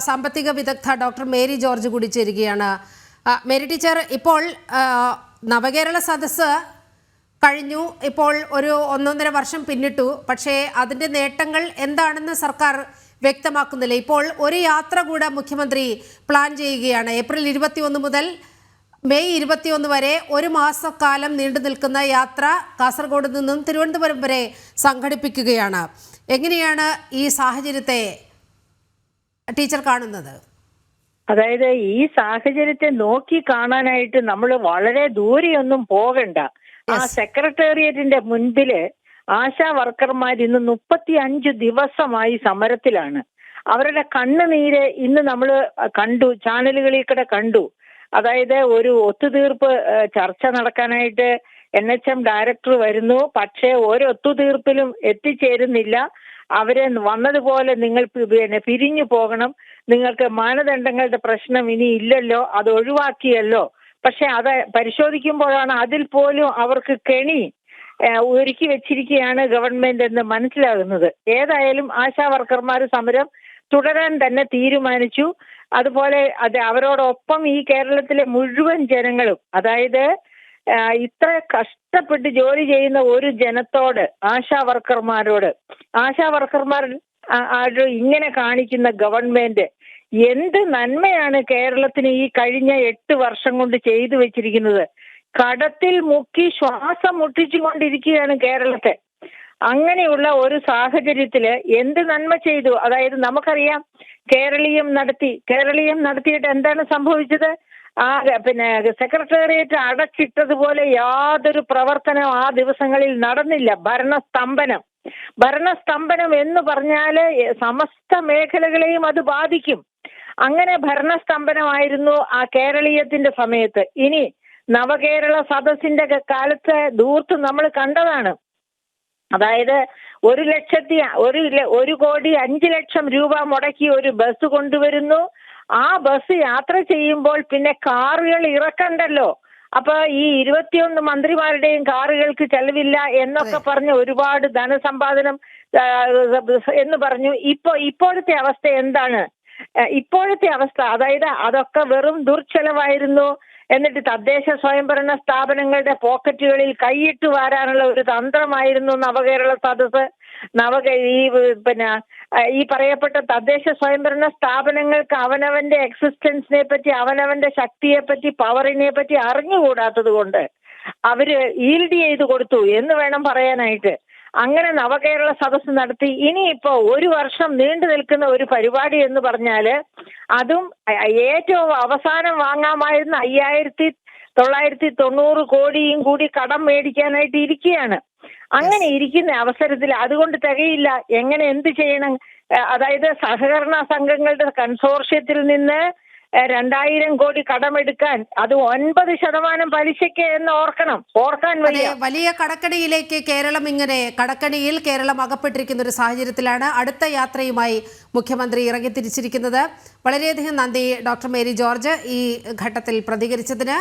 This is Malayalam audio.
സാമ്പത്തിക വിദഗ്ധ ഡോക്ടർ മേരി ജോർജ് കൂടി ചേരുകയാണ്. മേരി ടീച്ചർ, ഇപ്പോൾ നവകേരള സദസ്സ് കഴിഞ്ഞു, ഇപ്പോൾ ഒരു 1.5 വർഷം പിന്നിട്ടു. പക്ഷേ അതിൻ്റെ നേട്ടങ്ങൾ എന്താണെന്ന് സർക്കാർ വ്യക്തമാക്കുന്നില്ല. ഇപ്പോൾ ഒരു യാത്ര കൂടെ മുഖ്യമന്ത്രി പ്ലാൻ ചെയ്യുകയാണ്. ഏപ്രിൽ 21 മുതൽ മെയ് 21 വരെ 1 മാസക്കാലം നീണ്ടു നിൽക്കുന്ന യാത്ര കാസർഗോഡ് നിന്നും തിരുവനന്തപുരം വരെ സംഘടിപ്പിക്കുകയാണ്. എങ്ങനെയാണ് ഈ സാഹചര്യത്തെ ടീച്ചർ കാണുന്നത്? അതായത് ഈ സാഹചര്യത്തെ നോക്കി കാണാനായിട്ട് നമ്മൾ വളരെ ദൂരെയൊന്നും പോകണ്ട. ആ സെക്രട്ടേറിയറ്റിന്റെ മുൻപില് ആശാ വർക്കർമാർ ഇന്ന് 35 ദിവസമായി സമരത്തിലാണ്. അവരുടെ കണ്ണുനീര് ഇന്ന് നമ്മൾ കണ്ടു, ചാനലുകളിൽ കൂടെ കണ്ടു. അതായത് ഒരു ഒത്തുതീർപ്പ് ചർച്ച നടക്കാനായിട്ട് NHM ഡയറക്ടർ വരുന്നു, പക്ഷേ ഒരു ഒത്തുതീർപ്പിലും എത്തിച്ചേരുന്നില്ല. അവരെ വന്നതുപോലെ നിങ്ങൾ പിരിഞ്ഞു പോകണം, നിങ്ങൾക്ക് മാനദണ്ഡങ്ങളുടെ പ്രശ്നം ഇനി ഇല്ലല്ലോ, അത് ഒഴിവാക്കിയല്ലോ. പക്ഷെ അത് പരിശോധിക്കുമ്പോഴാണ് അതിൽ പോലും അവർക്ക് കെണി ഒരുക്കി വെച്ചിരിക്കുകയാണ് ഗവൺമെന്റ് എന്ന് മനസ്സിലാകുന്നത്. ഏതായാലും ആശാ വർക്കർമാർ സമരം തുടരാൻ തന്നെ തീരുമാനിച്ചു. അതുപോലെ അവരോടൊപ്പം ഈ കേരളത്തിലെ മുഴുവൻ ജനങ്ങളും, അതായത് ഇത്ര കഷ്ടപ്പെട്ട് ജോലി ചെയ്യുന്ന ഒരു ജനത്തോട്, ആശാ വർക്കർമാർ ഇങ്ങനെ കാണിക്കുന്ന ഗവൺമെന്റ് എന്ത് നന്മയാണ് കേരളത്തിന് ഈ കഴിഞ്ഞ 8 വർഷം കൊണ്ട് ചെയ്തു വെച്ചിരിക്കുന്നത്? കടത്തിൽ മുക്കി ശ്വാസം മുട്ടിച്ചുകൊണ്ടിരിക്കുകയാണ് കേരളത്തെ. അങ്ങനെയുള്ള ഒരു സാഹചര്യത്തില് എന്ത് നന്മ ചെയ്തു? അതായത് നമുക്കറിയാം, കേരളീയം നടത്തിയിട്ട് എന്താണ് സംഭവിച്ചത്? സെക്രട്ടേറിയറ്റ് അടച്ചിട്ടതുപോലെ യാതൊരു പ്രവർത്തനവും ആ ദിവസങ്ങളിൽ നടന്നില്ല. ഭരണസ്തംഭനം എന്ന് പറഞ്ഞാല് സമസ്ത മേഖലകളെയും അത് ബാധിക്കും. അങ്ങനെ ഭരണസ്തംഭനമായിരുന്നു ആ കേരളീയത്തിന്റെ സമയത്ത്. ഇനി നവകേരള സദസ്സിന്റെ കാലത്ത് ദൂർത്ത് നമ്മൾ കണ്ടതാണ്. അതായത് 1,05,00,000 രൂപ മുടക്കി ഒരു ബസ് കൊണ്ടുവരുന്നു. ആ ബസ് യാത്ര ചെയ്യുമ്പോൾ പിന്നെ കാറുകൾ ഇറക്കണ്ടല്ലോ. അപ്പൊ ഈ 21 മന്ത്രിമാരുടെയും കാറുകൾക്ക് ചെലവില്ല എന്നൊക്കെ പറഞ്ഞ് ഒരുപാട് ധനസമ്പാദനം എന്ന് പറഞ്ഞു. ഇപ്പോഴത്തെ അവസ്ഥ എന്താണ്? അതായത് അതൊക്കെ വെറും ദുർച്ചെലവായിരുന്നു. എന്നിട്ട് തദ്ദേശ സ്വയംഭരണ സ്ഥാപനങ്ങളുടെ പോക്കറ്റുകളിൽ കൈയിട്ട് വാരാനുള്ള ഒരു തന്ത്രമായിരുന്നു നവകേരള സദസ്സ്. ഈ പറയപ്പെട്ട തദ്ദേശ സ്വയംഭരണ സ്ഥാപനങ്ങൾക്ക് അവനവന്റെ എക്സിസ്റ്റൻസിനെ പറ്റി, അവനവന്റെ ശക്തിയെ പറ്റി, പവറിനെ പറ്റി അറിഞ്ഞുകൂടാത്തത് കൊണ്ട് അവര് ഈൽഡ് ചെയ്ത് കൊടുത്തു എന്ന് വേണം പറയാനായിട്ട്. അങ്ങനെ നവകേരള സദസ്സ് നടത്തി. ഇനിയിപ്പോ 1 വർഷം നീണ്ടു നിൽക്കുന്ന ഒരു പരിപാടി എന്ന് പറഞ്ഞാല് അതും ഏറ്റവും അവസാനം വാങ്ങാമായിരുന്ന 5,990 കോടിയും കൂടി കടം മേടിക്കാനായിട്ട് ഇരിക്കുകയാണ്. അങ്ങനെ ഇരിക്കുന്ന അവസരത്തിൽ അതുകൊണ്ട് തികയില്ല. എന്ത് ചെയ്യണം? അതായത് സഹകരണ സംഘങ്ങളുടെ കൺസോർഷ്യത്തിൽ നിന്ന് 2,000 കോടി കടമെടുക്കാൻ, അത് 9% പലിശയ്ക്ക് എന്ന് ഓർക്കാൻ വലിയ കടക്കണിയിലേക്ക് കടക്കണിയിൽ കേരളം അകപ്പെട്ടിരിക്കുന്ന ഒരു സാഹചര്യത്തിലാണ് അടുത്ത യാത്രയുമായി മുഖ്യമന്ത്രി ഇറങ്ങിത്തിരിച്ചിരിക്കുന്നത്. വളരെയധികം നന്ദി ഡോക്ടർ മേരി ജോർജ് ഈ ഘട്ടത്തിൽ പ്രതികരിച്ചതിന്.